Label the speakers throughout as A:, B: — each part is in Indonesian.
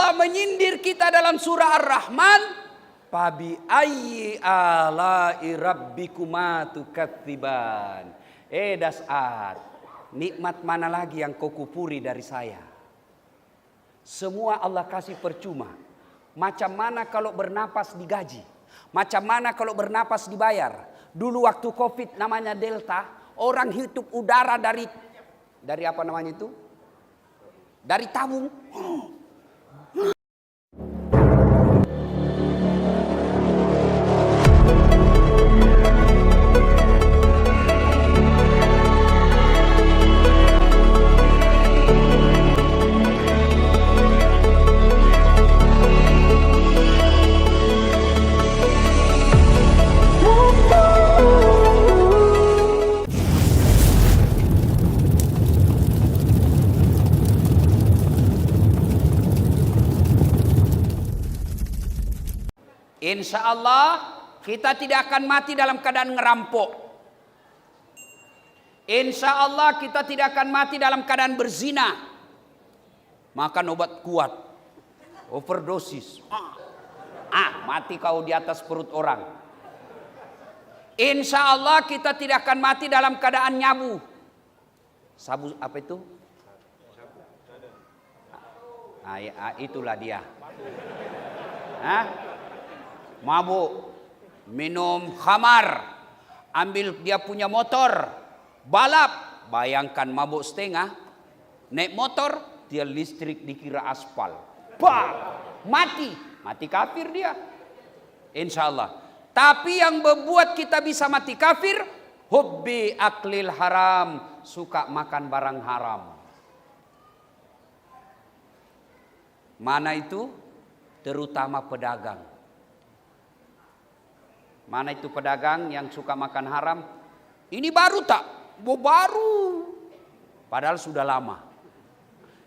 A: Allah menyindir kita dalam surah Ar-Rahman, fabi ayyi ala'i rabbikuma tukatsiban. Das'at, nikmat mana lagi yang kau kupuri dari saya? Semua Allah kasih percuma. Macam mana kalau bernapas digaji? Macam mana kalau bernapas dibayar? Dulu waktu Covid namanya Delta, orang hidup udara dari apa namanya itu? Dari tabung. Insya Allah kita tidak akan mati dalam keadaan ngerampok. Insya Allah kita tidak akan mati dalam keadaan berzina. Makan obat kuat, overdosis. Mati kau di atas perut orang. Insya Allah kita tidak akan mati dalam keadaan nyabu. Sabu apa itu? Itulah dia. Mabuk, minum khamar, ambil dia punya motor, balap. Bayangkan mabuk setengah, naik motor, dia listrik dikira aspal. Mati kafir dia. Insya Allah. Tapi yang membuat kita bisa mati kafir, hubbi aklil haram, suka makan barang haram. Mana itu? Terutama pedagang. Mana itu pedagang yang suka makan haram? Ini baru tak? Baru. Padahal sudah lama.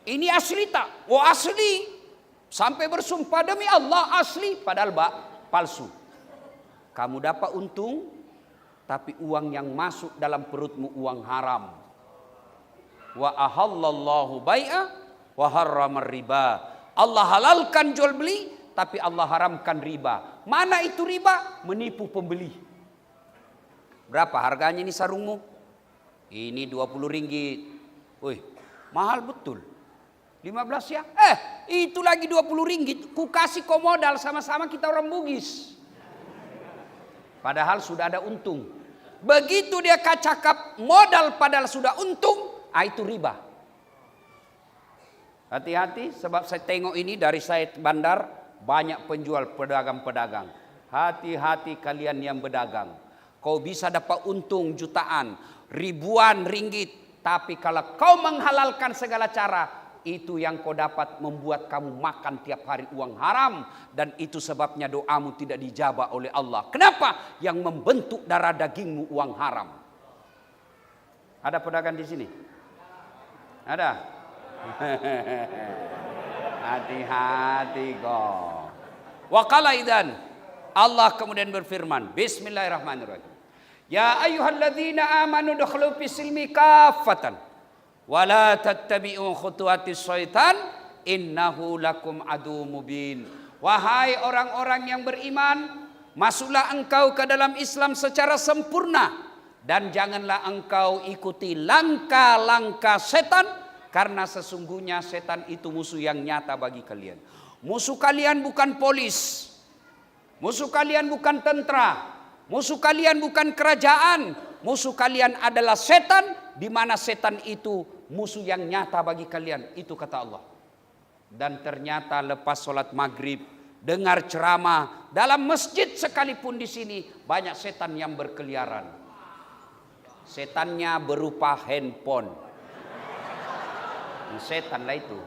A: Ini asli tak? Asli. Sampai bersumpah demi Allah asli. Padahal palsu. Kamu dapat untung, tapi uang yang masuk dalam perutmu uang haram. Wa ahallallahu bai'a wa harramar riba. Allah halalkan jual beli, tapi Allah haramkan riba. Mana itu riba? Menipu pembeli. Berapa harganya ini sarungmu? Ini 20 ringgit. Wih, mahal betul. 15 ya? Itu lagi 20 ringgit. Ku kasih kau modal, sama-sama kita orang Bugis. Padahal sudah ada untung. Begitu dia kacakap modal padahal sudah untung, itu riba. Hati-hati, sebab saya tengok ini dari saya bandar. Banyak penjual pedagang-pedagang. Hati-hati kalian yang berdagang. Kau bisa dapat untung jutaan, ribuan ringgit. Tapi kalau kau menghalalkan segala cara, itu yang kau dapat membuat kamu makan tiap hari uang haram. Dan itu sebabnya doamu tidak dijabah oleh Allah. Kenapa? Yang membentuk darah dagingmu uang haram. Ada pedagang di sini? Ada? Hati-hati kau. Wa qala idzan, Allah kemudian berfirman, bismillahirrahmanirrahim. Ya ayyuhalladzina amanu dukhulu fis-silmi kaffatan wa la tattabi'u khutuwatis syaitan innahu lakum adu mubin. Wahai orang-orang yang beriman, masuklah engkau ke dalam Islam secara sempurna dan janganlah engkau ikuti langkah-langkah setan. Karena sesungguhnya setan itu musuh yang nyata bagi kalian. Musuh kalian bukan polis. Musuh kalian bukan tentara. Musuh kalian bukan kerajaan. Musuh kalian adalah setan. Di mana setan itu musuh yang nyata bagi kalian. Itu kata Allah. Dan ternyata lepas sholat maghrib, dengar ceramah dalam masjid sekalipun di sini banyak setan yang berkeliaran. Setannya berupa handphone. Setan lah itu.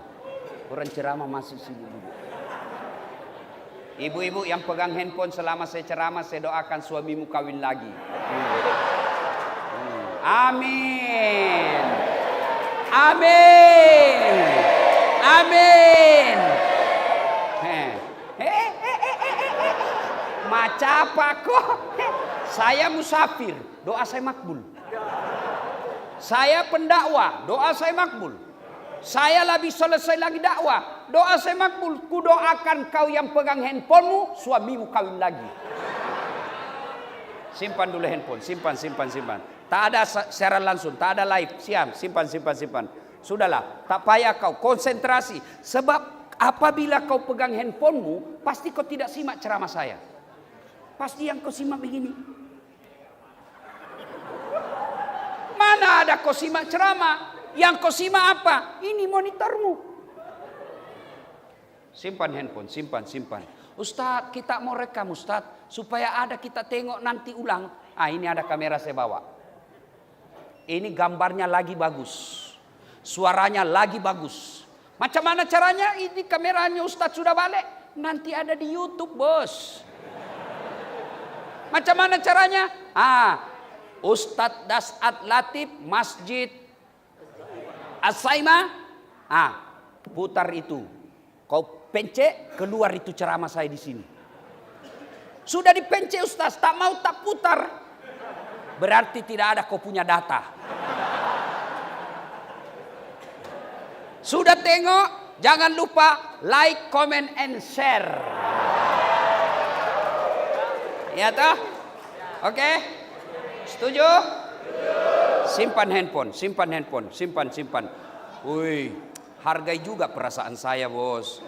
A: Orang ceramah masuk sini dulu. Ibu-ibu yang pegang handphone selama saya ceramah, saya doakan suamimu kawin lagi. Amin. Amin. Amin. Macam apa kok? Saya musafir, doa saya makbul. Saya pendakwah, doa saya makbul. Saya lebih selesai lagi dakwah. Doa saya makbul. Kudoakan kau yang pegang handphonemu, suamimu kawin lagi. Simpan dulu handphone, simpan. Tak ada siaran langsung, tak ada live, simpan. Sudahlah, tak payah kau konsentrasi. Sebab apabila kau pegang handphonemu, pasti kau tidak simak ceramah saya. Pasti yang kau simak begini. Mana ada kau simak ceramah? Yang kau simak apa? Ini monitormu. Simpan handphone, simpan. Ustadz, kita mau rekam Ustadz, supaya ada kita tengok nanti ulang. Ini ada kamera saya bawa. Ini gambarnya lagi bagus. Suaranya lagi bagus. Macam mana caranya? Ini kameranya Ustadz sudah balik. Nanti ada di YouTube, bos. Macam mana caranya? Ustadz Dasat Latif Masjid As-Saimah. Putar itu. Kau pencet, keluar itu ceramah saya di sini. Sudah dipencet Ustaz, tak mau tak putar. Berarti tidak ada kau punya data. Sudah tengok, jangan lupa like, comment, and share. Ya toh? Oke? Setuju? Simpan handphone. Simpan. Wih, hargai juga perasaan saya, bos.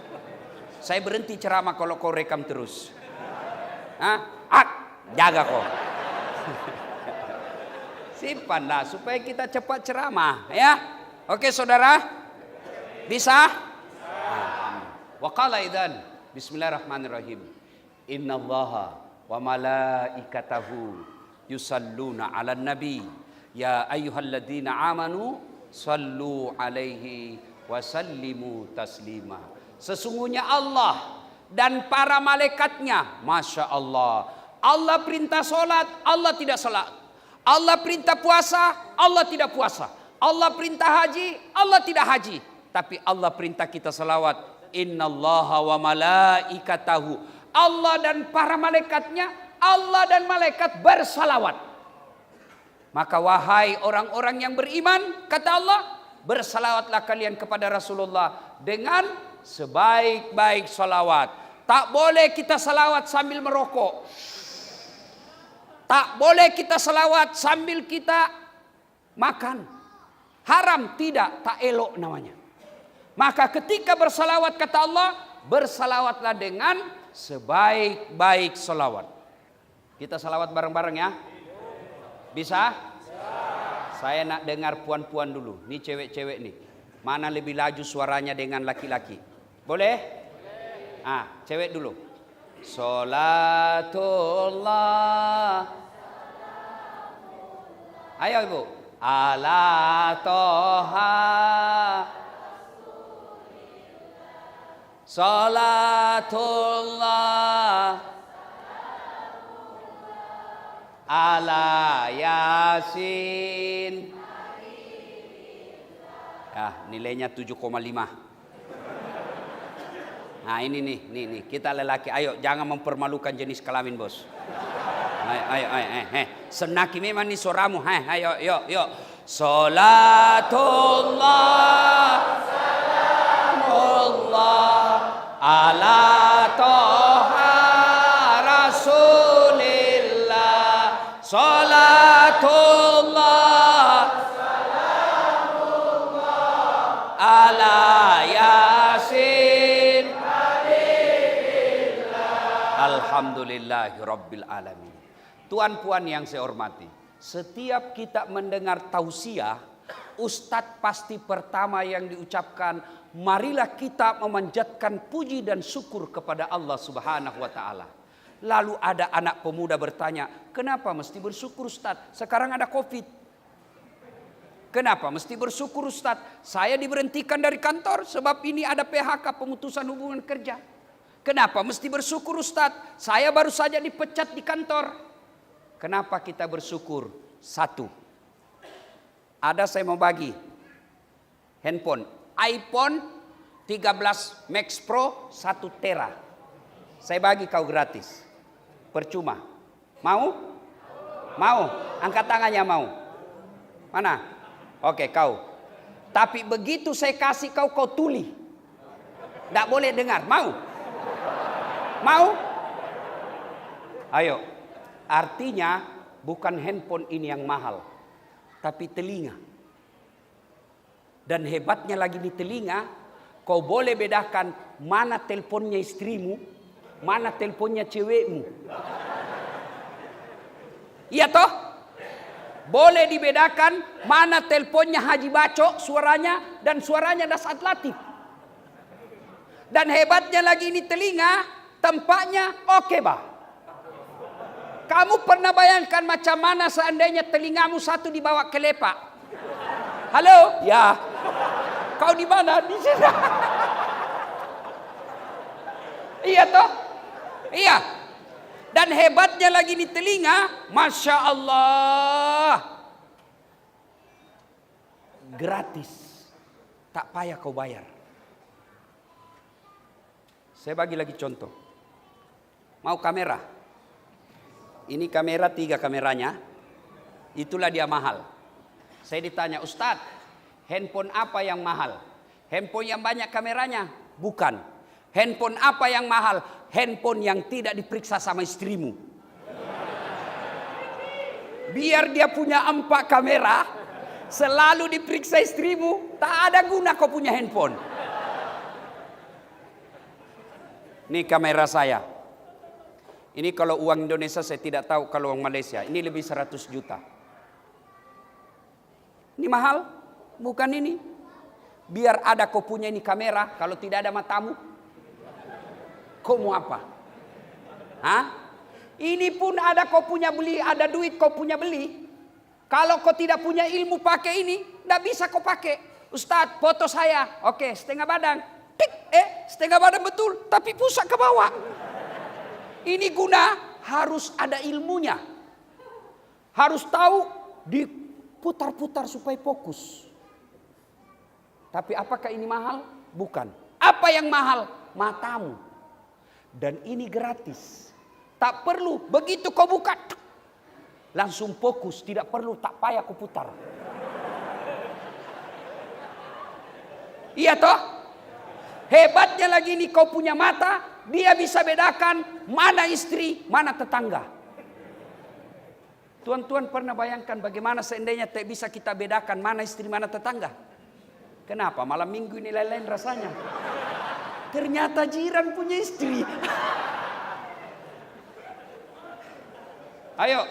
A: Saya berhenti ceramah kalau kau rekam terus. Jaga kau. Simpanlah supaya kita cepat ceramah, ya. Oke, saudara? Bisa? Wa qala idzan bismillahirrahmanirrahim. Innallaha wa malaikatahu yusalluna 'alan nabi. Ya ayyuhalladzina amanu sallu 'alaihi wa sallimu taslima. Sesungguhnya Allah dan para malaikatnya, Masya Allah. Allah perintah solat, Allah tidak solat. Allah perintah puasa, Allah tidak puasa. Allah perintah haji, Allah tidak haji. Tapi Allah perintah kita salawat. Innallaha wa malaikatahu. Allah dan para malaikatnya, Allah dan malaikat bersalawat. Maka wahai orang-orang yang beriman, kata Allah, bersalawatlah kalian kepada Rasulullah dengan sebaik-baik salawat. Tak boleh kita salawat sambil merokok. Tak boleh kita salawat sambil kita makan. Haram, tidak, tak elok namanya. Maka ketika bersalawat, kata Allah, bersalawatlah dengan sebaik-baik salawat. Kita salawat bareng-bareng ya. Bisa? Saya nak dengar puan-puan dulu. Ini cewek-cewek nih. Mana lebih laju suaranya dengan laki-laki? Boleh? Cewek dulu. Salatullah. Ayo ibu. Ala toha. Salatullah. Ala Yasin. Nilainya 7,5. Nah ini nih, kita lelaki, ayo jangan mempermalukan jenis kelamin bos. Ayo, senaki memang nih suaramu, ayo. Salatullah, salamullah, ala toha rasulillah, salatullah, salamullah, ala Yasin. Alhamdulillahi Rabbil Alamin. Tuan-puan yang saya hormati, setiap kita mendengar tausiah, Ustadz pasti pertama yang diucapkan, marilah kita memanjatkan puji dan syukur kepada Allah Subhanahu wa Ta'ala. Lalu ada anak pemuda bertanya, kenapa mesti bersyukur Ustadz? Sekarang ada Covid. Kenapa mesti bersyukur Ustadz? Saya diberhentikan dari kantor sebab ini ada PHK, pemutusan hubungan kerja. Kenapa mesti bersyukur Ustadz? Saya baru saja dipecat di kantor. Kenapa kita bersyukur? Satu, ada saya mau bagi handphone iPhone 13 Max Pro 1 tera. Saya bagi kau gratis. Percuma. Mau? Mau? Angkat tangannya mau. Mana? Oke, kau. Tapi begitu saya kasih kau tuli. Tidak boleh dengar. Mau? Mau? Ayo. Artinya bukan handphone ini yang mahal, tapi telinga. Dan hebatnya lagi di telinga, kau boleh bedakan mana teleponnya istrimu, mana teleponnya cewekmu. Iya toh? Boleh dibedakan mana teleponnya Haji Baco suaranya dan suaranya Dasat Latif. Dan hebatnya lagi ini telinga, tempatnya oke bah. Kamu pernah bayangkan macam mana seandainya telingamu satu dibawa ke lepak? Halo? Ya. Kau di mana? Di sini. Iya toh? Iya. Dan hebatnya lagi di telinga, Masya Allah. Gratis. Tak payah kau bayar. Saya bagi lagi contoh. Mau kamera? Ini kamera 3 kameranya. Itulah dia mahal. Saya ditanya, Ustadz, handphone apa yang mahal? Handphone yang banyak kameranya? Bukan. Handphone apa yang mahal? Handphone yang tidak diperiksa sama istrimu. Biar dia punya 4 kamera, selalu diperiksa istrimu, tak ada guna kau punya handphone. Ini kamera saya. Ini kalau uang Indonesia saya tidak tahu, kalau uang Malaysia. Ini lebih 100 juta. Ini mahal? Bukan ini. Biar ada kau punya ini kamera, kalau tidak ada matamu, kau mau apa? Hah? Ini pun ada kau punya beli, ada duit kau punya beli. Kalau kau tidak punya ilmu pakai ini, tidak bisa kau pakai. Ustadz, foto saya. Oke, setengah badan. Tik, setengah badan betul, tapi pusat ke bawah. Ini guna harus ada ilmunya. Harus tahu diputar-putar supaya fokus. Tapi apakah ini mahal? Bukan. Apa yang mahal? Matamu. Dan ini gratis. Tak perlu begitu kau buka langsung fokus, tidak perlu tak payah kau putar. Iya toh? Hebatnya lagi ini kau punya mata, dia bisa bedakan mana istri, mana tetangga. Tuan-tuan pernah bayangkan bagaimana seandainya tak bisa kita bedakan mana istri, mana tetangga? Kenapa? Malam minggu ini lain-lain rasanya. Ternyata jiran punya istri. Ayo.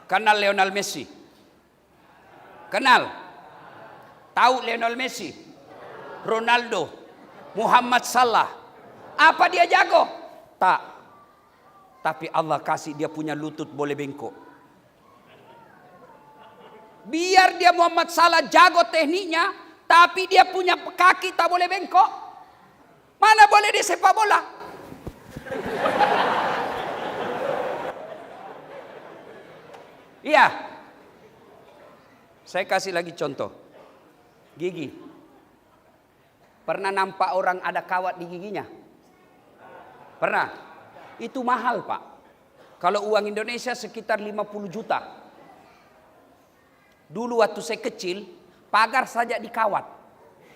A: Kenal Lionel Messi? Kenal? Tahu Lionel Messi? Ronaldo? Muhammad Salah? Apa dia jago? Tak. Tapi Allah kasih dia punya lutut boleh bengkok. Biar dia Muhammad Salah jago tekniknya, tapi dia punya kaki tak boleh bengkok. Mana boleh dia sepak bola? Iya. Saya kasih lagi contoh. Gigi. Pernah nampak orang ada kawat di giginya? Pernah? Itu mahal, Pak. Kalau uang Indonesia sekitar 50 juta. Dulu waktu saya kecil, pagar saja dikawat.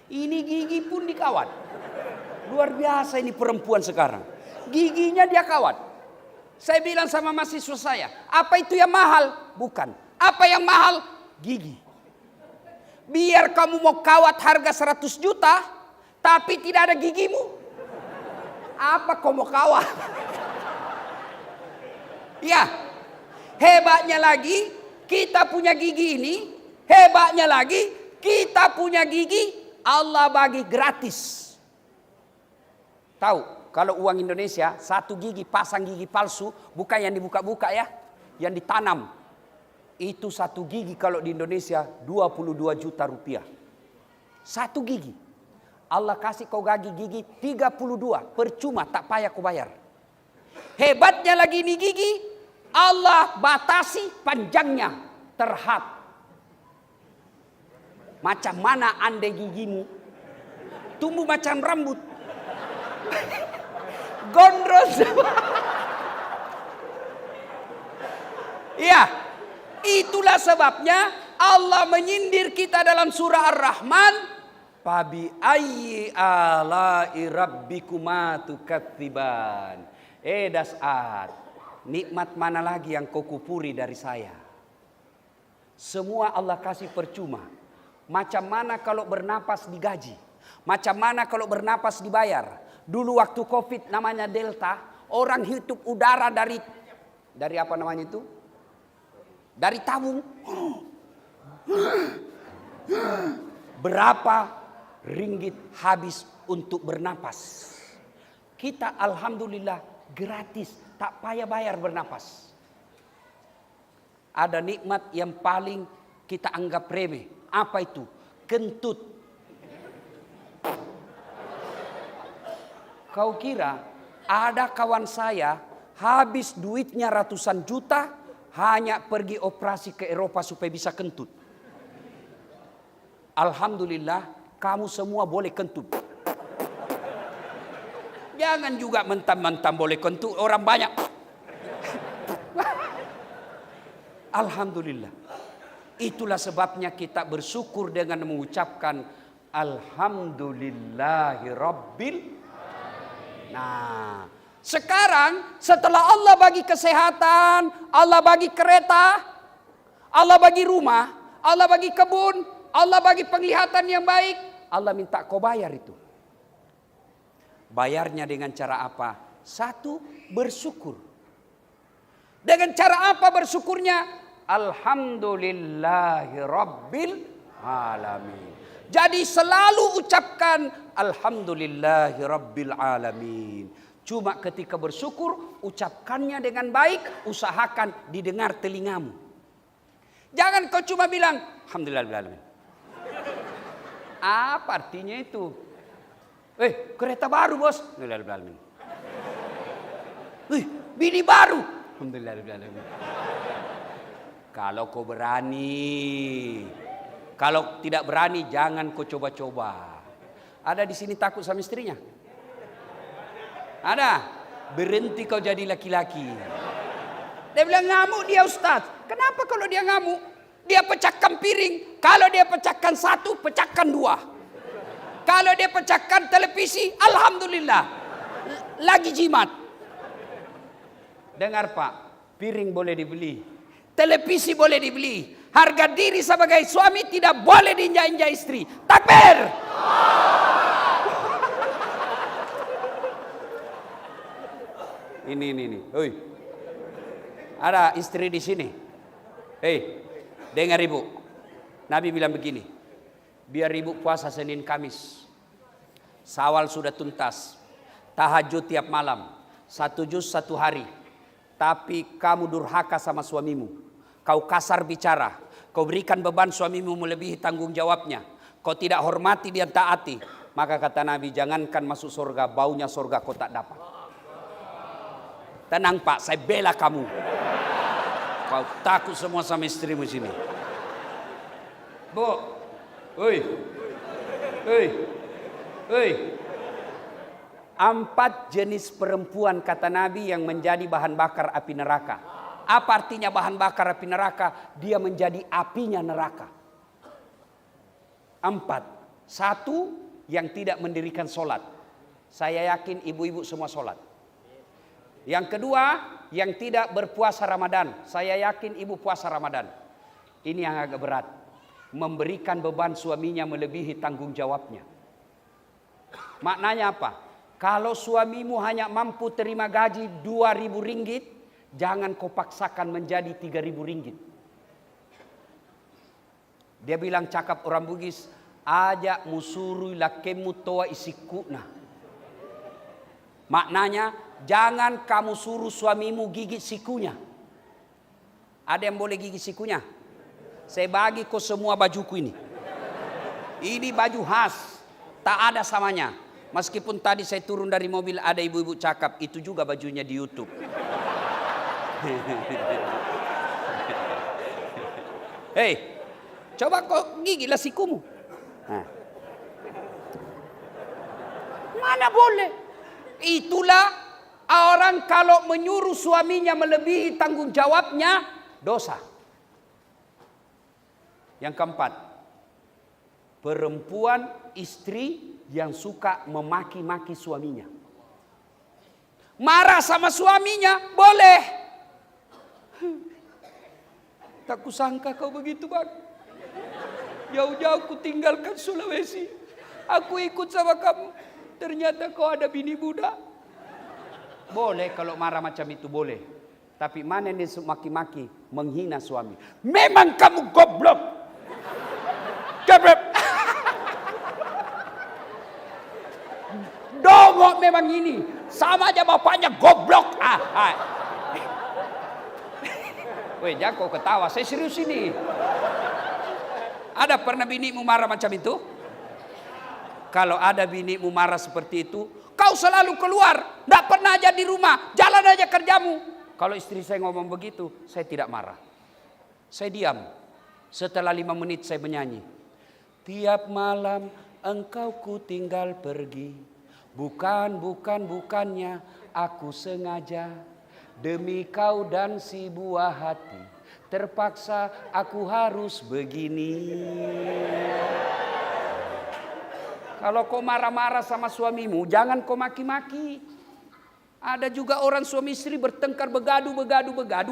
A: Ini gigi pun dikawat. Luar biasa ini perempuan sekarang. Giginya dia kawat. Saya bilang sama mahasiswa saya, apa itu yang mahal? Bukan. Apa yang mahal? Gigi. Biar kamu mau kawat harga 100 juta, tapi tidak ada gigimu. Apa kau mau kawat? Ya, hebatnya lagi kita punya gigi ini. Hebatnya lagi kita punya gigi Allah bagi gratis. Tahu? Kalau uang Indonesia, 1 gigi pasang gigi palsu, bukan yang dibuka-buka ya, yang ditanam. Itu 1 gigi kalau di Indonesia 22 juta rupiah. 1 gigi. Allah kasih kau gigi 32, percuma tak payah kau bayar. Hebatnya lagi ini gigi, Allah batasi panjangnya, terhad. Macam mana andai gigimu tumbuh macam rambut. Gondrong. Iya, itulah sebabnya Allah menyindir kita dalam surah Ar-Rahman. Fabi ayyi ala'i rabbikuma tukatsiban. Das'at, nikmat mana lagi yang kau kupuri dari saya? Semua Allah kasih percuma. Macam mana kalau bernapas digaji? Macam mana kalau bernapas dibayar? Dulu waktu Covid namanya Delta, orang hidup udara dari apa namanya itu? Dari tabung. Berapa ringgit habis untuk bernapas? Kita alhamdulillah gratis, tak payah bayar bernapas. Ada nikmat yang paling kita anggap remeh. Apa itu? Kentut. Kau kira ada kawan saya habis duitnya ratusan juta hanya pergi operasi ke Eropa supaya bisa kentut. Alhamdulillah kamu semua boleh kentut. Jangan juga mentang-mentang boleh kentut, orang banyak. Alhamdulillah. Itulah sebabnya kita bersyukur dengan mengucapkan Alhamdulillahirabbil. Nah, sekarang setelah Allah bagi kesehatan, Allah bagi kereta, Allah bagi rumah, Allah bagi kebun, Allah bagi penglihatan yang baik, Allah minta kau bayar itu. Bayarnya dengan cara apa? Satu, bersyukur. Dengan cara apa bersyukurnya? Alhamdulillahirabbil alamin. Jadi selalu ucapkan Alhamdulillahirabbil alamin. Cuma ketika bersyukur, ucapkannya dengan baik, usahakan didengar telingamu. Jangan kau cuma bilang Alhamdulillahirabbil alamin. Apa artinya itu? Kereta baru bos. Alhamdulillah. Bini baru. Alhamdulillah. Kalau kau berani. Kalau tidak berani jangan kau coba-coba. Ada di sini takut sama istrinya? Ada? Berhenti kau jadi laki-laki. Dia bilang ngamuk dia Ustaz. Kenapa kalau dia ngamuk? Dia pecahkan piring. Kalau dia pecahkan satu, pecahkan dua. Kalau dia pecahkan televisi, alhamdulillah. Lagi jimat. Dengar Pak, piring boleh dibeli. Televisi boleh dibeli. Harga diri sebagai suami tidak boleh diinjak-injak istri. Takbir! Ini. Oi. Ada istri di sini. Dengar ibu. Nabi bilang begini. Biar ibu puasa Senin Kamis. Syawal sudah tuntas. Tahajud tiap malam. 1 juz 1 hari. Tapi kamu durhaka sama suamimu. Kau kasar bicara. Kau berikan beban suamimu melebihi tanggung jawabnya. Kau tidak hormati dia taati. Maka kata Nabi, jangankan masuk surga, baunya surga kau tak dapat. Tenang Pak, saya bela kamu. Kau takut semua sama istrimu sini. Bu. Hei. 4 jenis perempuan kata Nabi yang menjadi bahan bakar api neraka. Apa artinya bahan bakar api neraka? Dia menjadi apinya neraka. 4. 1, yang tidak mendirikan sholat. Saya yakin ibu-ibu semua sholat. Yang kedua, yang tidak berpuasa Ramadan. Saya yakin ibu puasa Ramadan. Ini yang agak berat. Memberikan beban suaminya melebihi tanggung jawabnya. Maknanya apa? Kalau suamimu hanya mampu terima gaji 2.000 ringgit, jangan kau paksakan menjadi 3.000 ringgit. Dia bilang cakap orang Bugis, ajak musuru lakemu toa isikuna. Maknanya, jangan kamu suruh suamimu gigit sikunya. Ada yang boleh gigit sikunya? Saya bagi kau semua bajuku ini. Ini baju khas, tak ada samanya. Meskipun tadi saya turun dari mobil ada ibu-ibu cakap, itu juga bajunya di YouTube. Coba kau gigitlah sikumu. Mana boleh? Itulah orang kalau menyuruh suaminya melebihi tanggung jawabnya, dosa. Yang keempat, perempuan istri yang suka memaki-maki suaminya. Marah sama suaminya, boleh. Tak kusangka kau begitu, Bang. Jauh-jauh ku tinggalkan Sulawesi. Aku ikut sama kamu. Ternyata kau ada bini muda. Boleh kalau marah macam itu, boleh. Tapi mana ini maki-maki, menghina suami. Memang kamu goblok. Goblok. Dongok memang ini. Sama aja bapaknya goblok. Weh, jangan kau ketawa. Saya serius ini. Ada pernah binimu marah macam itu? Kalau ada binimu marah seperti itu, kau selalu keluar. Tidak pernah aja di rumah. Jalan aja kerjamu. Kalau istri saya ngomong begitu, saya tidak marah. Saya diam. Setelah 5 menit saya menyanyi. Tiap malam engkau ku tinggal pergi. Bukannya aku sengaja. Demi kau dan si buah hati. Terpaksa aku harus begini. Kalau kau marah-marah sama suamimu, jangan kau maki-maki. Ada juga orang suami istri bertengkar, begadu,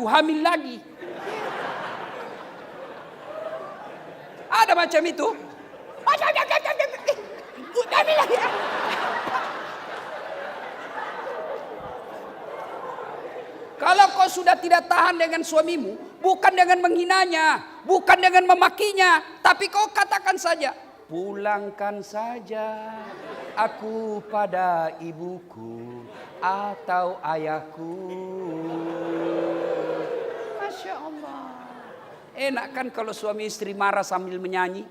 A: hamil lagi. Ada macam itu. Hamil lagi. Kalau kau sudah tidak tahan dengan suamimu, bukan dengan menghinanya, bukan dengan memakinya, tapi kau katakan saja, pulangkan saja aku pada ibuku atau ayahku. Masya Allah. Enak kan kalau suami istri marah sambil menyanyi?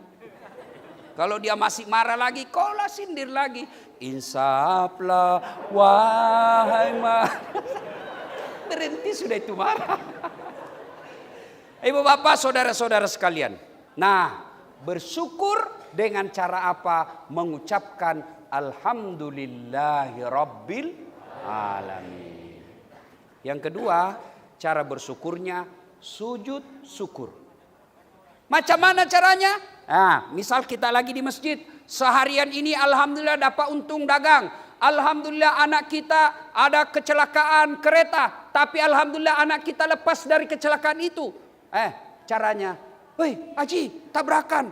A: Kalau dia masih marah lagi, kau lah sindir lagi. Insaflah wahai berhenti sudah itu marah. Ibu bapak saudara-saudara sekalian. Nah, bersyukur dengan cara apa? Mengucapkan alhamdulillahi rabbil alamin. Yang kedua, cara bersyukurnya sujud syukur. Macam mana caranya? Nah, misal kita lagi di masjid, seharian ini alhamdulillah dapat untung dagang. Alhamdulillah anak kita ada kecelakaan kereta, tapi alhamdulillah anak kita lepas dari kecelakaan itu. Caranya, woi Haji, tabrakan,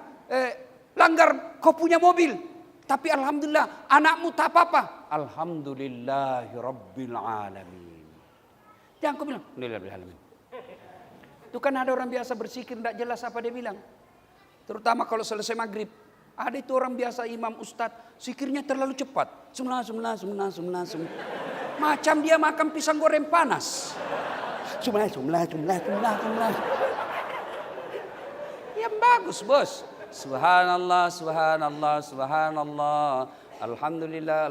A: langgar kau punya mobil, tapi alhamdulillah anakmu tak apa-apa. Alhamdulillahirabbil alamin. Jangan kau bilang, alhamdulillah alamin. Itu kan ada orang biasa bersikir tidak jelas apa dia bilang. Terutama kalau selesai maghrib. Ada itu orang biasa imam ustadz, zikirnya terlalu cepat. Semlah. Macam dia makan pisang goreng panas. Semlah. Yang bagus bos. Subhanallah. Alhamdulillah.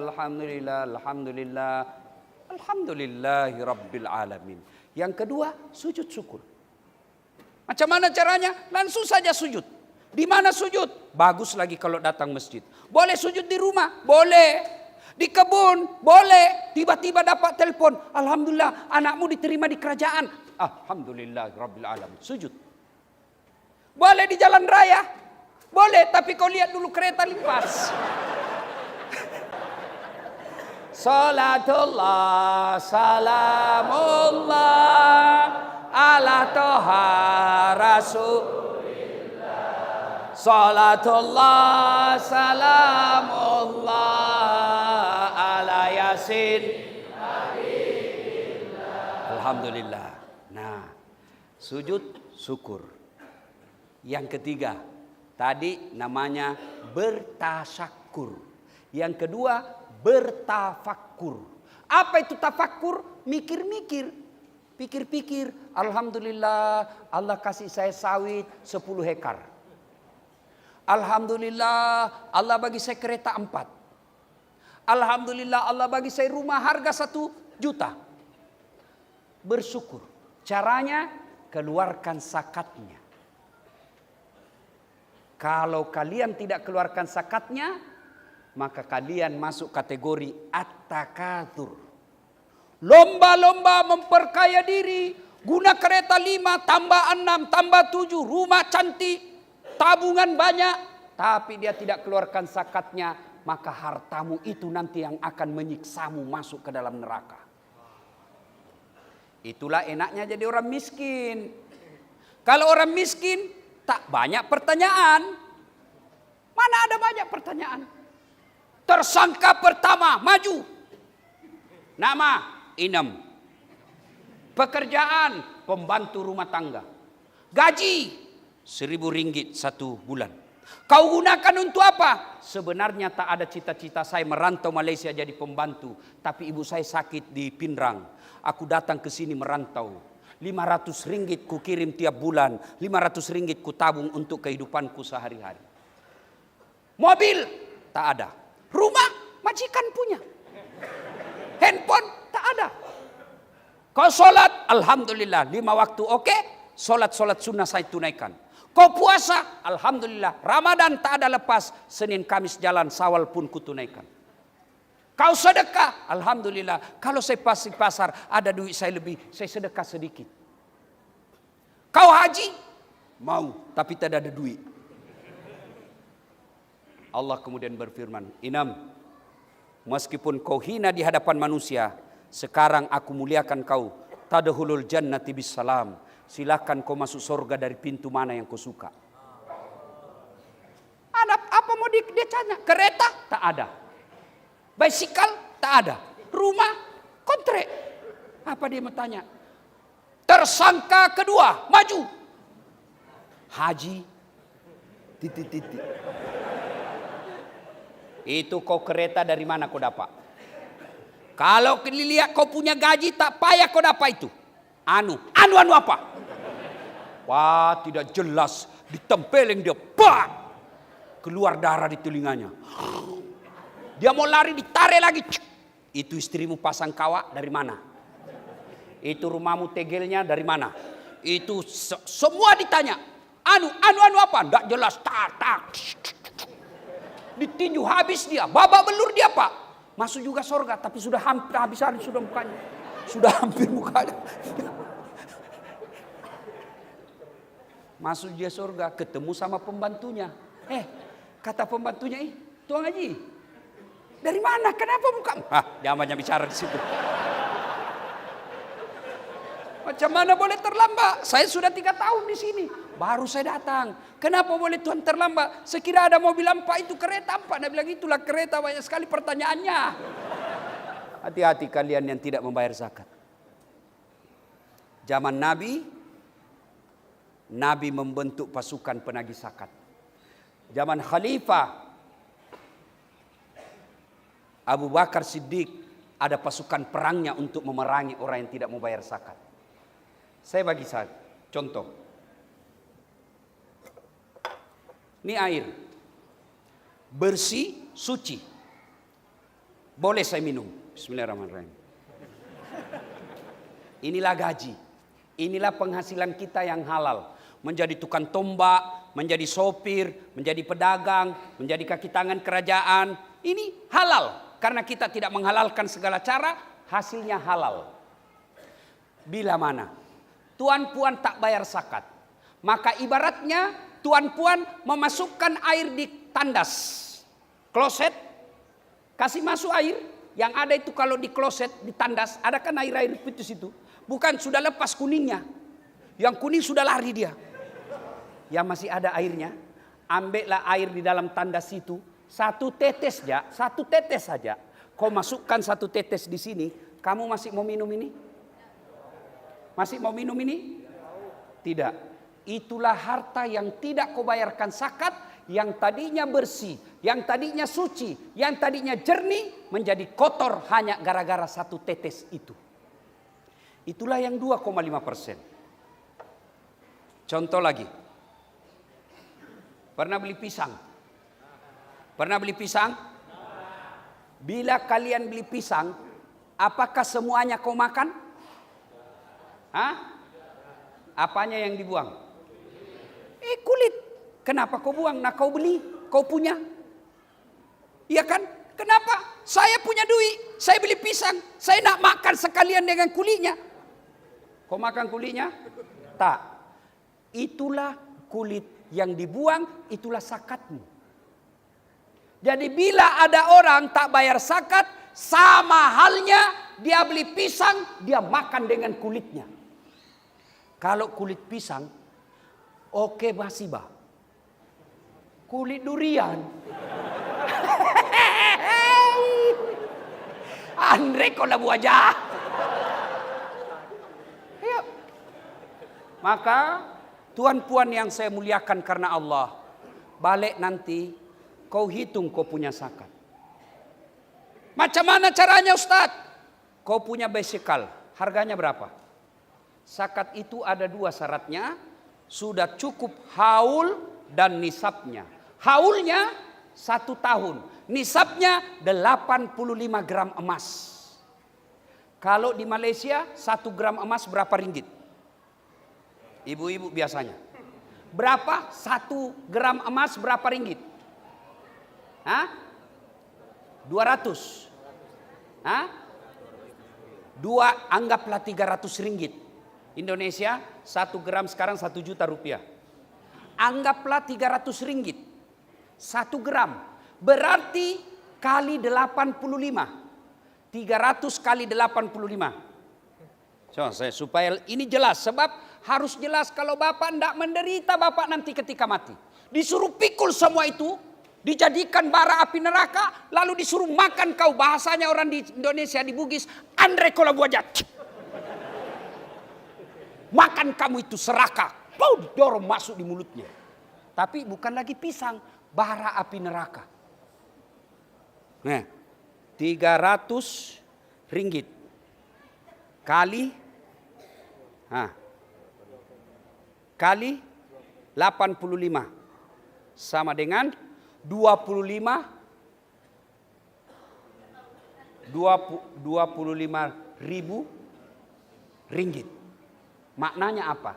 A: Alhamdulillahi rabbil alamin. Yang kedua, sujud syukur. Macam mana caranya? Langsung saja sujud. Di mana sujud? Bagus lagi kalau datang masjid. Boleh sujud di rumah? Boleh. Di kebun? Boleh. Tiba-tiba dapat telepon. Alhamdulillah anakmu diterima di kerajaan. Alhamdulillah rabbil alamin. Sujud. Boleh di jalan raya? Boleh, tapi kau lihat dulu kereta limpas. Salatullah, salamullah ala toha rasul. Salatullah salamullah ala yasin. Alhamdulillah. Nah, sujud syukur. Yang ketiga, tadi namanya bertasyakur. Yang kedua, bertafakkur. Apa itu tafakkur? Mikir-mikir. Pikir-pikir, alhamdulillah Allah kasih saya sawit 10 hektar. Alhamdulillah Allah bagi saya kereta 4. Alhamdulillah Allah bagi saya rumah harga 1 juta. Bersyukur. Caranya keluarkan zakatnya. Kalau kalian tidak keluarkan zakatnya, maka kalian masuk kategori at-takatsur. Lomba-lomba memperkaya diri. Guna kereta 5 tambah 6 tambah 7, rumah cantik. tabungan banyak, tapi dia tidak keluarkan zakatnya, maka hartamu itu nanti yang akan menyiksamu masuk ke dalam neraka. Itulah enaknya jadi orang miskin. Kalau orang miskin tak banyak pertanyaan. Mana ada banyak pertanyaan? Tersangka pertama maju. Nama Inem. Pekerjaan pembantu rumah tangga. Gaji 1.000 ringgit 1 bulan. Kau gunakan untuk apa? Sebenarnya tak ada cita-cita saya merantau Malaysia jadi pembantu. Tapi ibu saya sakit di Pinrang. Aku datang ke sini merantau. 500 ringgit ku kirim tiap bulan. 500 ringgit ku tabung untuk kehidupanku sehari-hari. Mobil tak ada. Rumah majikan punya. Handphone tak ada. Kau sholat, alhamdulillah 5 waktu oke. Sholat sunnah saya tunaikan. Kau puasa, alhamdulillah. Ramadan tak ada lepas. Senin Kamis jalan, Syawal pun kutunaikan. Kau sedekah, alhamdulillah. Kalau saya pasar ada duit saya lebih, saya sedekah sedikit. Kau haji, mau tapi tidak ada duit. Allah kemudian berfirman, Inam, meskipun kau hina di hadapan manusia, sekarang aku muliakan kau. Tadkhulul jannati bisalam. Silakan kau masuk surga dari pintu mana yang kau suka. Ada apa mau dia tanya? Kereta tak ada. Bicycle tak ada. Rumah kontrak. Apa dia mau tanya? Tersangka kedua maju. Haji titik. Itu kau kereta dari mana kau dapat? Kalau lihat kau punya gaji tak payah kau dapat itu. Anu apa? Wah, tidak jelas, ditempeleng dia, bah! Keluar darah di telinganya. Dia mau lari ditarik lagi. Itu istrimu pasang kawat dari mana? Itu rumahmu tegelnya dari mana? Itu semua ditanya. Anu apa? Tidak jelas. Tak. Ditinju habis dia, babak belur dia pak. Masuk juga surga, tapi sudah hampir habis sudah mukanya. Sudah hampir mukanya. Masuk dia surga, ketemu sama pembantunya. Kata pembantunya, Tuan Haji, dari mana? Kenapa muka? Jangan banyak bicara di situ. Macam mana boleh terlambat? Saya sudah 3 tahun di sini. Baru saya datang. Kenapa boleh Tuhan terlambat? Sekira ada mobil empat itu kereta empat. Dia bilang itulah kereta, banyak sekali pertanyaannya. Hati-hati kalian yang tidak membayar zakat. Zaman Nabi membentuk pasukan penagih zakat. Zaman Khalifah Abu Bakar Siddiq ada pasukan perangnya untuk memerangi orang yang tidak membayar zakat. Saya bagi contoh. Ini air. Bersih, suci. Boleh saya minum. Bismillahirrahmanirrahim. Inilah gaji. Inilah penghasilan kita yang halal. Menjadi tukang tombak, menjadi sopir, menjadi pedagang, menjadi kaki tangan kerajaan. Ini halal. Karena kita tidak menghalalkan segala cara, hasilnya halal. Bila mana tuan puan tak bayar zakat, maka ibaratnya tuan puan memasukkan air di tandas. Kloset, kasih masuk air. Yang ada itu kalau di kloset, di tandas, ada kan air-air putus itu. Bukan sudah lepas kuningnya. Yang kuning sudah lari dia. Yang masih ada airnya, ambillah air di dalam tandas itu. 1 tetes saja. Kau masukkan 1 tetes di sini. Kamu masih mau minum ini? Masih mau minum ini? Tidak. Itulah harta yang tidak kau bayarkan zakat. Yang tadinya bersih, yang tadinya suci, yang tadinya jernih, menjadi kotor hanya gara-gara 1 tetes itu. Itulah yang 2,5%. Contoh lagi. Pernah beli pisang? Bila kalian beli pisang, apakah semuanya kau makan? Apanya yang dibuang? Kulit. Kenapa kau buang? Nah kau beli, kau punya. Iya kan? Kenapa? Saya punya duit, saya beli pisang, saya nak makan sekalian dengan kulitnya. Kau makan kulitnya? Tak. Itulah kulit yang dibuang itulah zakatmu. Jadi bila ada orang tak bayar zakat, sama halnya dia beli pisang, dia makan dengan kulitnya. Kalau kulit pisang, oke masih bah. Kulit durian. Andre kau lah wajah. Maka tuan-puan yang saya muliakan karena Allah, balik nanti kau hitung kau punya zakat. Macam mana caranya Ustadz? Kau punya bicycle, harganya berapa? Zakat itu ada 2 syaratnya, sudah cukup haul dan nisabnya. Haulnya 1 tahun, nisabnya 85 gram emas. Kalau di Malaysia 1 gram emas berapa ringgit? Ibu-ibu biasanya. Berapa? 1 gram emas berapa ringgit? Hah? 200. Hah? Anggaplah 300 ringgit. Indonesia 1 gram sekarang 1 juta rupiah. Anggaplah 300 ringgit. 1 gram. Berarti kali 85. 300 kali 85. Supaya ini jelas. Sebab harus jelas kalau Bapak tidak menderita Bapak nanti ketika mati. Disuruh pikul semua itu. Dijadikan bara api neraka. Lalu disuruh makan kau. Bahasanya orang di Indonesia di Bugis. Andre kola buajat. Makan kamu itu serakah. Kau didorong masuk di mulutnya. Tapi bukan lagi pisang. Bara api neraka. Nah. 300 ringgit. Kali. Kali 85. Sama dengan 25 ribu ringgit. Maknanya apa?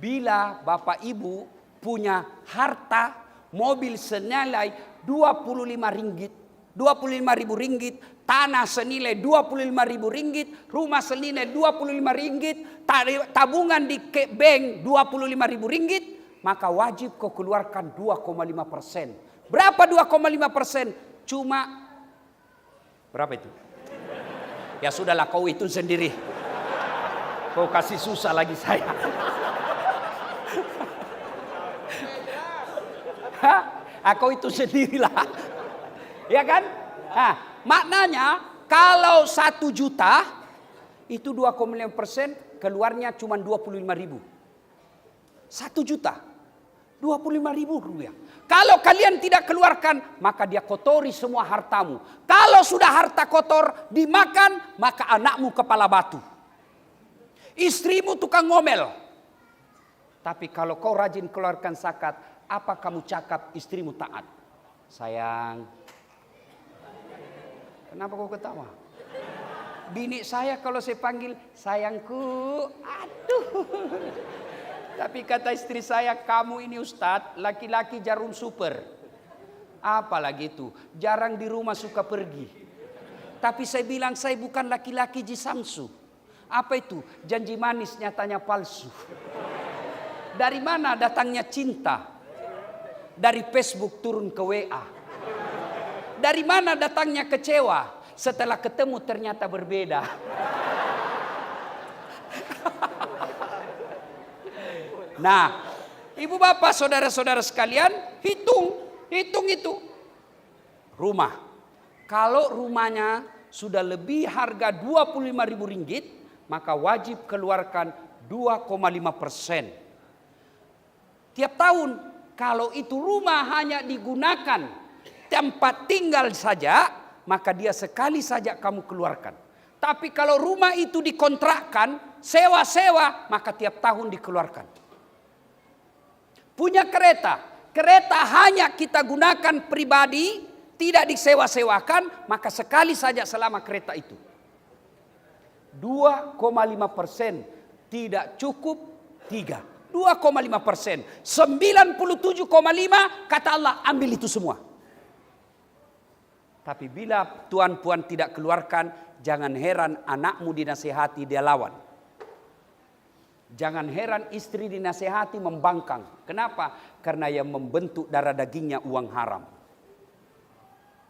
A: Bila Bapak Ibu punya harta mobil senilai 25 ringgit, 25 ribu ringgit, tanah senilai 25 ribu ringgit, rumah senilai 25 ringgit, tabungan di bank 25 ribu ringgit, maka wajib kau keluarkan 2,5%. Berapa 2,5%? Cuma berapa itu? Ya sudahlah kau hitung sendiri. Kau kasih susah lagi saya. Kau itu sendirilah. Ya kan? Maknanya kalau 1 juta itu 2,5% keluarnya cuma 25 ribu. 1 juta 25 ribu rupiah. Kalau kalian tidak keluarkan maka dia kotori semua hartamu. Kalau sudah harta kotor dimakan maka anakmu kepala batu. Istrimu tukang ngomel. Tapi kalau kau rajin keluarkan zakat, apa kamu cakap istrimu taat? Sayang. Kenapa kau ketawa? Bini saya kalau saya panggil sayangku, aduh. Tapi kata istri saya, kamu ini Ustadz, laki-laki jarum super. Apalagi itu, jarang di rumah suka pergi. Tapi saya bilang saya bukan laki-laki jisamsu. Apa itu? Janji manis nyatanya palsu. Dari mana datangnya cinta? Dari Facebook turun ke WA. Dari mana datangnya kecewa? Setelah ketemu ternyata berbeda. Nah, ibu bapak saudara-saudara sekalian, hitung itu. Rumah. Kalau rumahnya sudah lebih harga 25 ribu ringgit, maka wajib keluarkan 2,5%. Tiap tahun, kalau itu rumah hanya digunakan tempat tinggal saja, maka dia sekali saja kamu keluarkan. Tapi kalau rumah itu dikontrakkan, sewa-sewa, maka tiap tahun dikeluarkan. Punya kereta hanya kita gunakan pribadi, tidak disewa-sewakan, maka sekali saja selama kereta itu. 2,5% tidak cukup 3. 2,5%. 97,5 kata Allah ambil itu semua. Tapi bila tuan-puan tidak keluarkan, jangan heran anakmu dinasihati dia lawan. Jangan heran istri dinasehati membangkang. Kenapa? Karena yang membentuk darah dagingnya uang haram.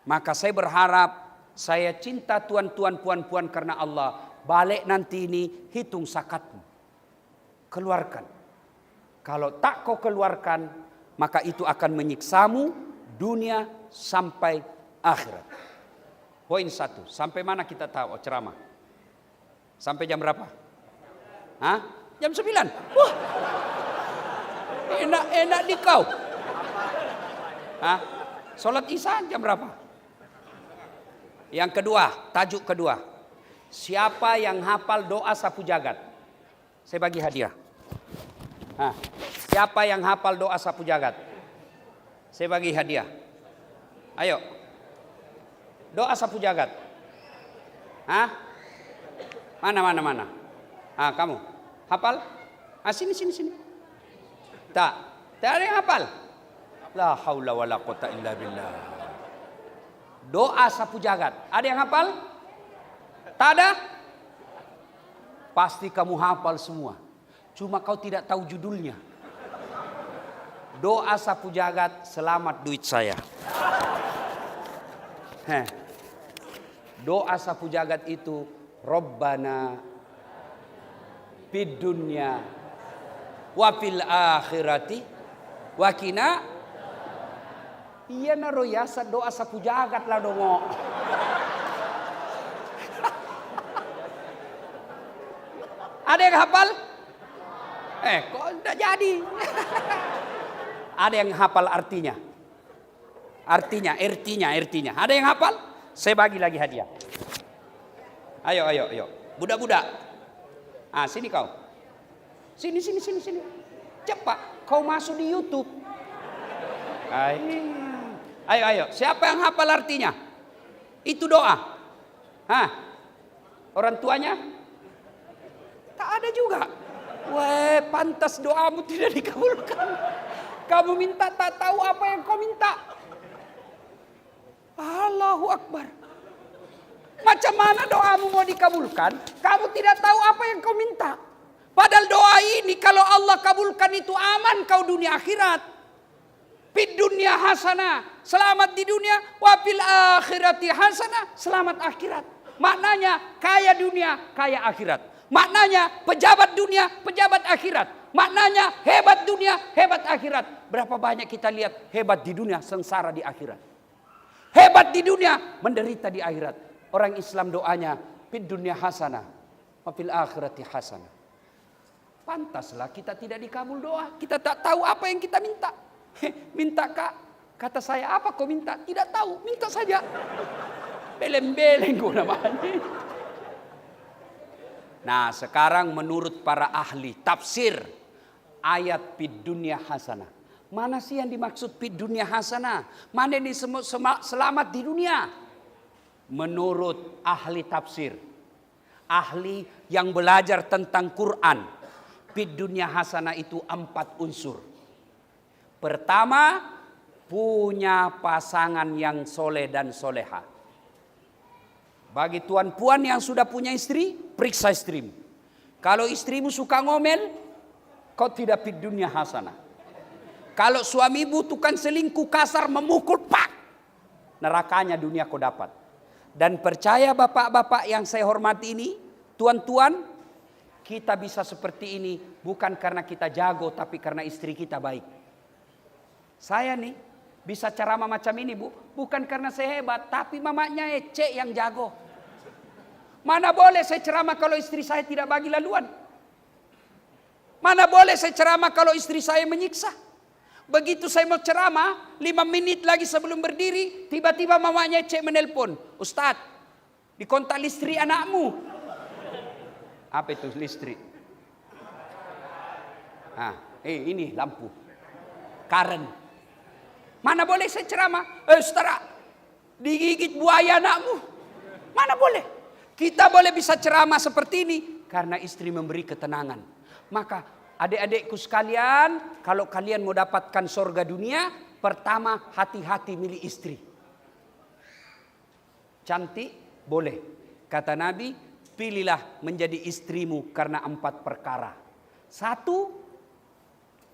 A: Maka saya berharap, saya cinta tuan-tuan puan-puan karena Allah. Balik nanti ini hitung zakatmu. Keluarkan. Kalau tak kau keluarkan, maka itu akan menyiksamu dunia sampai akhirat. Poin 1. Sampai mana kita tahu ceramah? Sampai jam berapa? Hah? Jam 9. Wah. Enak di kau. Hah? Sholat Isya jam berapa? Yang kedua, tajuk kedua. Siapa yang hafal doa sapu jagat? Saya bagi hadiah. Hah? Siapa yang hafal doa sapu jagat? Saya bagi hadiah. Ayo. Doa sapu jagat. Hah? Mana? Ah, kamu hafal? Ah, sini. Tak ada yang hafal. La haula wala quwata illa billah. Doa sapu jagat. Ada yang hafal? Tak ada? Pasti kamu hafal semua. Cuma kau tidak tahu judulnya. Doa sapu jagat selamat duit saya. Doa sapu jagat itu Rabbana fid dunya wa fil akhirati wa qina. Iya naroyasa doa sapu jagat lah dongo. Ada yang hafal? Kok tidak jadi? Ada yang hafal artinya? Artinya. Ada yang hafal? Saya bagi lagi hadiah. Ayo. Budak-budak. Ah, sini kau. Sini. Cepat, kau masuk di YouTube. Ayo. Siapa yang hafal artinya? Itu doa. Hah? Orang tuanya? Tak ada juga. Wah, pantas doamu tidak dikabulkan. Kamu minta tak tahu apa yang kau minta. Allahu Akbar. Macam mana doamu mau dikabulkan? Kamu tidak tahu apa yang kau minta. Padahal doa ini kalau Allah kabulkan itu aman kau dunia akhirat. Fid dunya hasanah, selamat di dunia. Wa fil akhirati hasanah, selamat akhirat. Maknanya kaya dunia, kaya akhirat. Maknanya pejabat dunia, pejabat akhirat. Maknanya hebat dunia, hebat akhirat. Berapa banyak kita lihat hebat di dunia, sengsara di akhirat. Hebat di dunia, menderita di akhirat. Orang Islam doanya fid dunya hasanah, wa fil akhirati hasanah. Pantaslah kita tidak dikabul doa. Kita tak tahu apa yang kita minta. Minta kak, kata saya apa kau minta? Tidak tahu, minta saja. Beleng-beleng kau namanya. Nah, sekarang menurut para ahli tafsir ayat fid dunya hasanah. Mana sih yang dimaksud fid dunya hasanah? Mana yang disebut selamat di dunia? Menurut ahli tafsir, ahli yang belajar tentang Quran, fid dunya hasanah itu 4 unsur. Pertama, punya pasangan yang soleh dan soleha. Bagi tuan puan yang sudah punya istri, periksa istrimu. Kalau istrimu suka ngomel, kau tidak fid dunya hasanah. Kalau suamimu tukang selingkuh kasar memukul, pak, nerakanya dunia kau dapat. Dan percaya bapak-bapak yang saya hormati ini, tuan-tuan, kita bisa seperti ini bukan karena kita jago, tapi karena istri kita baik. Saya nih bisa ceramah macam ini bu, bukan karena saya hebat, tapi mamanya Ece yang jago. Mana boleh saya ceramah kalau istri saya tidak bagi laluan. Mana boleh saya ceramah kalau istri saya menyiksa. Begitu saya mau ceramah, 5 menit lagi sebelum berdiri, tiba-tiba mamanya Ece menelpon. Ustadz, dikontak listrik anakmu. Apa itu listrik? Ini lampu. Karen. Mana boleh saya ceramah? Saudara, digigit buaya anakmu. Mana boleh? Kita boleh bisa ceramah seperti ini karena istri memberi ketenangan. Maka adik-adikku sekalian, kalau kalian mau dapatkan surga dunia, pertama hati-hati milih istri. Cantik boleh. Kata Nabi, pilihlah menjadi istrimu karena 4 perkara. Satu,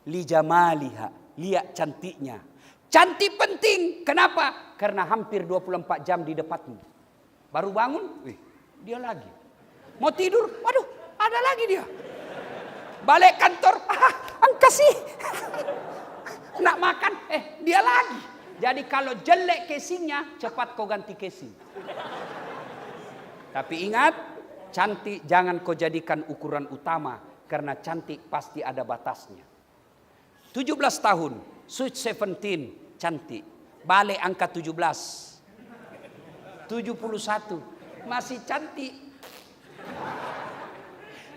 A: lijamaliha, lihat cantiknya. Cantik penting. Kenapa? Karena hampir 24 jam di depanmu. Baru bangun, dia lagi. Mau tidur, waduh, ada lagi dia. Balik kantor, angkasih. Nak makan, dia lagi. Jadi kalau jelek casingnya, cepat kau ganti casing. Tapi ingat, cantik jangan kau jadikan ukuran utama. Karena cantik pasti ada batasnya. 17 tahun, Sweet 17, cantik. Balik angka 17. 71, masih cantik.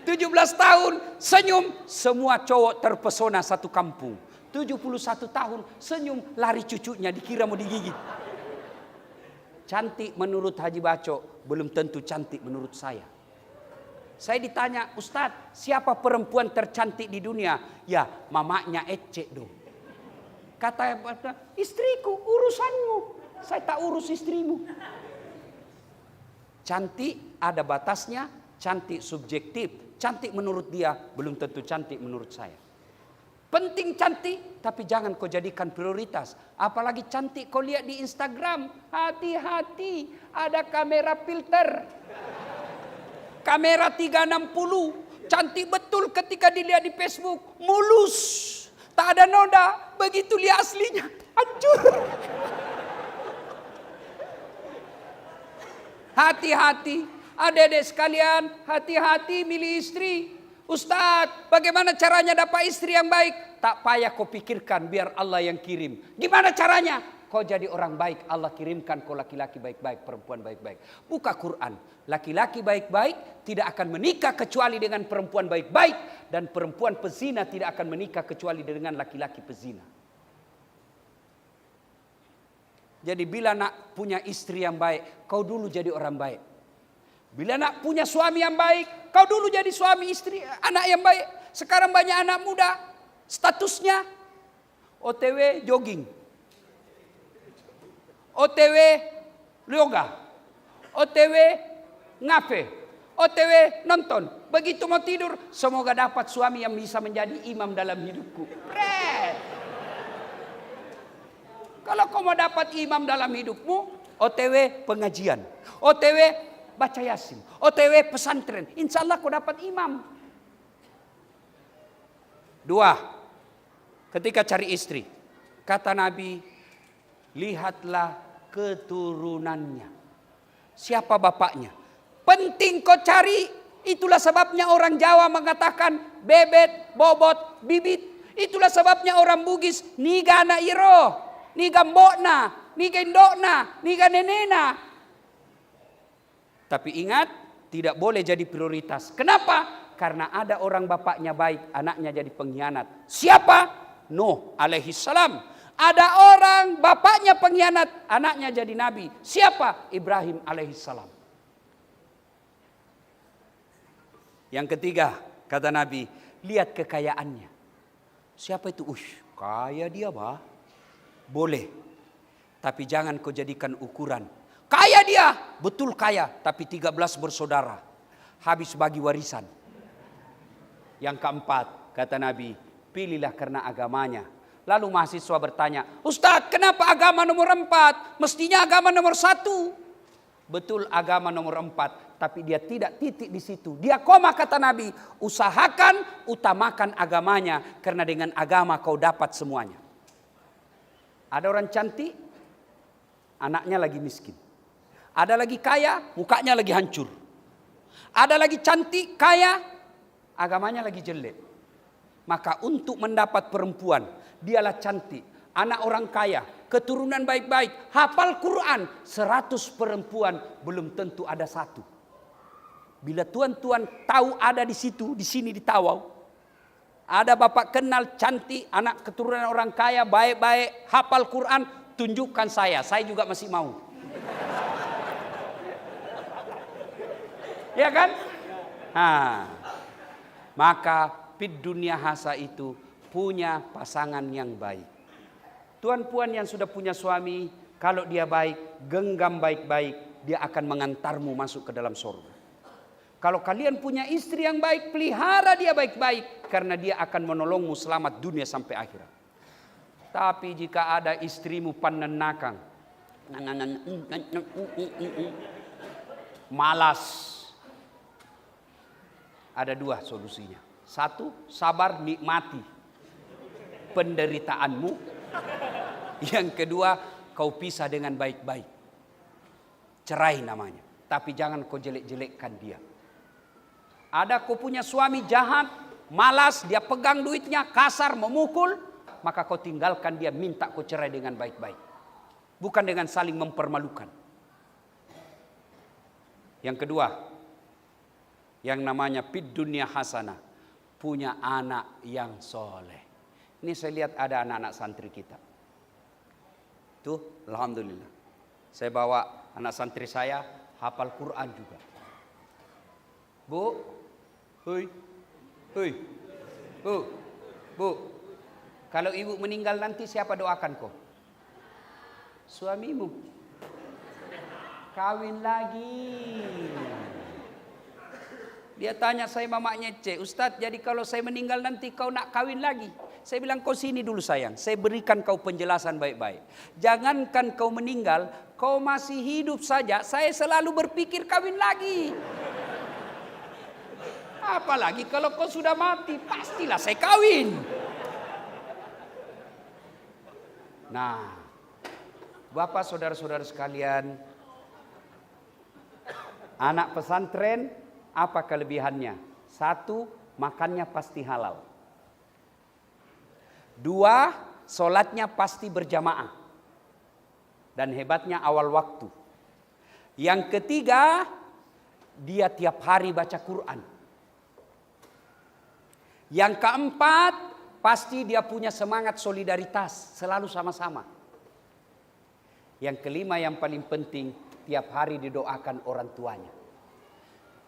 A: 17 tahun, senyum. Semua cowok terpesona satu kampung. 71 tahun, senyum. Lari cucunya, dikira mau digigit. Cantik menurut Haji Baco, belum tentu cantik menurut saya. Saya ditanya, Ustadz, siapa perempuan tercantik di dunia? Ya, mamanya Ece dong. Kata istriku, urusanmu. Saya tak urus istrimu. Cantik ada batasnya, cantik subjektif. Cantik menurut dia, belum tentu cantik menurut saya. Penting cantik, tapi jangan kau jadikan prioritas. Apalagi cantik kau lihat di Instagram. Hati-hati, ada kamera filter. Kamera 360. Cantik betul ketika dilihat di Facebook. Mulus. Tak ada noda. Begitu lihat aslinya. Hancur. Hati-hati. Adik-adik sekalian. Hati-hati milih istri. Ustadz, bagaimana caranya dapat istri yang baik? Tak payah kau pikirkan, biar Allah yang kirim. Gimana caranya? Kau jadi orang baik, Allah kirimkan kau laki-laki baik-baik, perempuan baik-baik. Buka Quran. Laki-laki baik-baik tidak akan menikah kecuali dengan perempuan baik-baik. Dan perempuan pezina tidak akan menikah kecuali dengan laki-laki pezina. Jadi bila nak punya istri yang baik, kau dulu jadi orang baik. Bila nak punya suami yang baik, kau dulu jadi suami istri, anak yang baik. Sekarang banyak anak muda, statusnya OTW jogging, OTW yoga, OTW ngafe, OTW nonton. Begitu mau tidur, semoga dapat suami yang bisa menjadi imam dalam hidupku. Keren. Kalau kau mau dapat imam dalam hidupmu, OTW pengajian, OTW baca Yasin, OTW pesantren, insya Allah kau dapat imam. 2, ketika cari istri, kata Nabi, lihatlah keturunannya. Siapa bapaknya? Penting kau cari. Itulah sebabnya orang Jawa mengatakan bebet, bobot, bibit. Itulah sebabnya orang Bugis niga na iro, niga mbokna, niga indokna, niga nenena. Tapi ingat, tidak boleh jadi prioritas. Kenapa? Karena ada orang bapaknya baik, anaknya jadi pengkhianat. Siapa? Nuh alaihi salam. Ada orang bapaknya pengkhianat, anaknya jadi nabi. Siapa? Ibrahim alaihi salam. Yang ketiga, kata Nabi, lihat kekayaannya. Siapa itu? Kaya dia, bah. Boleh. Tapi jangan kau jadikan ukuran. Kaya dia, betul kaya, tapi 13 bersaudara. Habis bagi warisan. Yang keempat, kata Nabi, pilihlah karena agamanya. Lalu mahasiswa bertanya, Ustadz, kenapa agama nomor 4? Mestinya agama nomor 1. Betul agama nomor 4, tapi dia tidak titik di situ. Dia koma, kata Nabi, usahakan, utamakan agamanya, karena dengan agama kau dapat semuanya. Ada orang cantik, anaknya lagi miskin. Ada lagi kaya, mukanya lagi hancur. Ada lagi cantik, kaya, agamanya lagi jelek. Maka untuk mendapat perempuan, dialah cantik, anak orang kaya, keturunan baik-baik, hafal Quran, 100 perempuan belum tentu ada 1. Bila tuan-tuan tahu ada di situ, di sini di Tawau, ada bapak kenal cantik, anak keturunan orang kaya, baik-baik, hafal Quran, tunjukkan saya juga masih mau. Ya kan? Maka fid dunia hasa itu punya pasangan yang baik. Tuan-puan yang sudah punya suami, kalau dia baik, genggam baik-baik, dia akan mengantarmu masuk ke dalam surga. Kalau kalian punya istri yang baik, pelihara dia baik-baik. Karena dia akan menolongmu selamat dunia sampai akhirat. Tapi jika ada istrimu panenakang, malas, ada dua solusinya. Satu, sabar nikmati penderitaanmu. Yang kedua, kau pisah dengan baik-baik. Cerai namanya. Tapi jangan kau jelek-jelekkan dia. Ada kau punya suami jahat, malas, dia pegang duitnya, kasar, memukul, maka kau tinggalkan dia, minta kau cerai dengan baik-baik. Bukan dengan saling mempermalukan. Yang kedua, yang namanya fid dunya hasanah, punya anak yang soleh. Ini saya lihat ada anak-anak santri kita. Tuh, alhamdulillah. Saya bawa anak santri saya hafal Quran juga. Bu, hui, bu, kalau ibu meninggal nanti siapa doakan kau? Suamimu. Kawin lagi. Dia tanya saya mamanya C, Ustadz, jadi kalau saya meninggal nanti kau nak kawin lagi? Saya bilang, kau sini dulu sayang, saya berikan kau penjelasan baik-baik. Jangankan kau meninggal, kau masih hidup saja, saya selalu berpikir kawin lagi. Apalagi kalau kau sudah mati, pastilah saya kawin. Nah, Bapak saudara-saudara sekalian, anak pesantren apa kelebihannya? Satu, makannya pasti halal. Dua, sholatnya pasti berjamaah. Dan hebatnya awal waktu. Yang ketiga, dia tiap hari baca Quran. Yang keempat, pasti dia punya semangat solidaritas, selalu sama-sama. Yang kelima yang paling penting, tiap hari didoakan orang tuanya.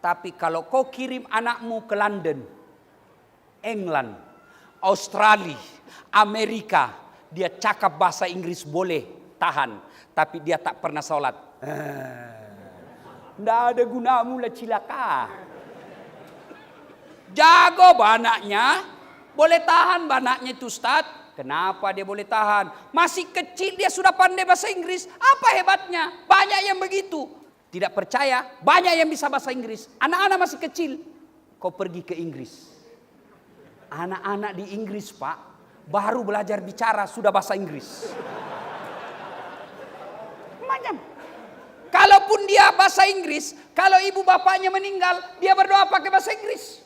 A: Tapi kalau kau kirim anakmu ke London, England, Australia, Amerika, dia cakap bahasa Inggris boleh tahan, tapi dia tak pernah sholat. Nggak ada gunamu lah, cilaka. Jago banaknya, boleh tahan banaknya itu Ustaz. Kenapa dia boleh tahan? Masih kecil dia sudah pandai bahasa Inggris. Apa hebatnya? Banyak yang begitu. Tidak percaya, banyak yang bisa bahasa Inggris. Anak-anak masih kecil. Kau pergi ke Inggris. Anak-anak di Inggris, Pak, baru belajar bicara sudah bahasa Inggris. Macam. Kalaupun dia bahasa Inggris, kalau ibu bapaknya meninggal, dia berdoa pakai bahasa Inggris.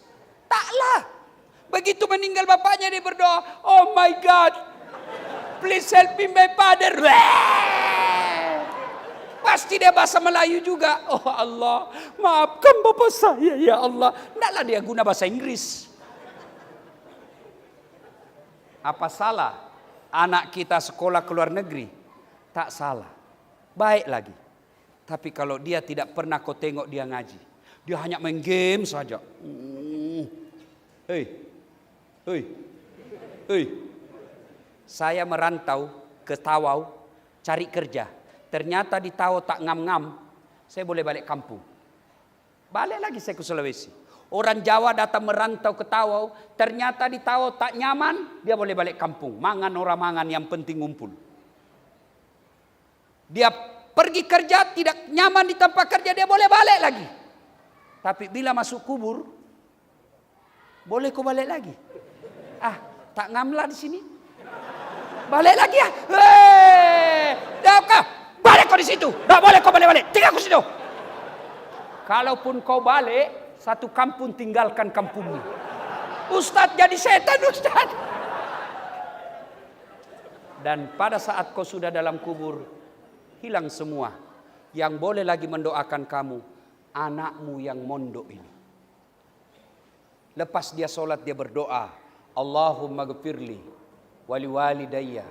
A: Taklah. Begitu meninggal bapaknya dia berdoa, oh my God, please help me my father. Pasti dia bahasa Melayu juga. Oh Allah, maafkan bapak saya ya Allah. Tidaklah dia guna bahasa Inggris. Apa salah anak kita sekolah ke luar negeri? Tak salah. Baik lagi. Tapi kalau dia tidak pernah kau tengok dia ngaji, dia hanya main game saja. Hei. Saya merantau ke Tawau cari kerja. Ternyata di Tawau tak ngam-ngam. Saya boleh balik kampung. Balik lagi saya ke Sulawesi. Orang Jawa datang merantau ke Tawau. Ternyata di Tawau tak nyaman. Dia boleh balik kampung. Mangan orang mangan, yang penting ngumpul. Dia pergi kerja tidak nyaman di tempat kerja. Dia boleh balik lagi. Tapi bila masuk kubur, boleh kau balik lagi. Tak ngamlah di sini. Balik lagi ya. Balik kau di situ. Tak boleh kau balik-balik. Tinggal kau situ. Kalaupun kau balik, satu kampung tinggalkan kampungnya. Ustadz jadi setan, Ustadz. Dan pada saat kau sudah dalam kubur, hilang semua. Yang boleh lagi mendoakan kamu, anakmu yang mondok ini. Lepas dia sholat, dia berdoa, Allahumma gfirli wali walidayya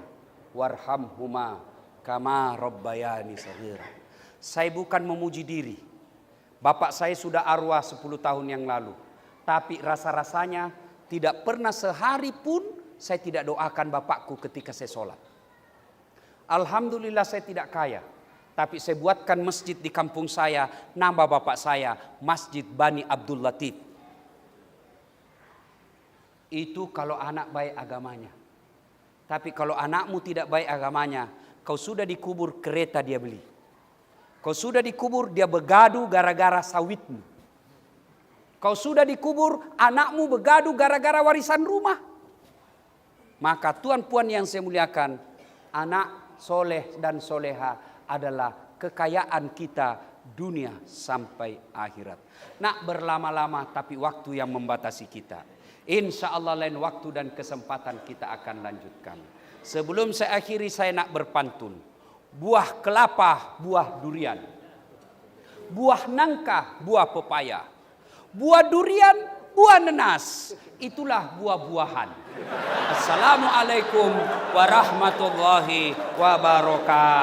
A: warhamhuma kama rabbayani saghira. Saya bukan memuji diri. Bapak saya sudah arwah 10 tahun yang lalu. Tapi rasa-rasanya tidak pernah sehari pun saya tidak doakan bapakku ketika saya sholat. Alhamdulillah saya tidak kaya. Tapi saya buatkan masjid di kampung saya, nama bapak saya, Masjid Bani Abdul Latif. Itu kalau anak baik agamanya. Tapi kalau anakmu tidak baik agamanya, kau sudah dikubur, kereta dia beli. Kau sudah dikubur, dia begadu gara-gara sawitmu. Kau sudah dikubur, anakmu begadu gara-gara warisan rumah. Maka tuan puan yang saya muliakan, anak soleh dan soleha adalah kekayaan kita dunia sampai akhirat. Nak berlama-lama tapi waktu yang membatasi kita. Insya Allah lain waktu dan kesempatan kita akan lanjutkan. Sebelum saya akhiri, saya nak berpantun. Buah kelapa, buah durian. Buah nangka, buah pepaya. Buah durian, buah nenas. Itulah buah-buahan. Assalamualaikum warahmatullahi wabarakatuh.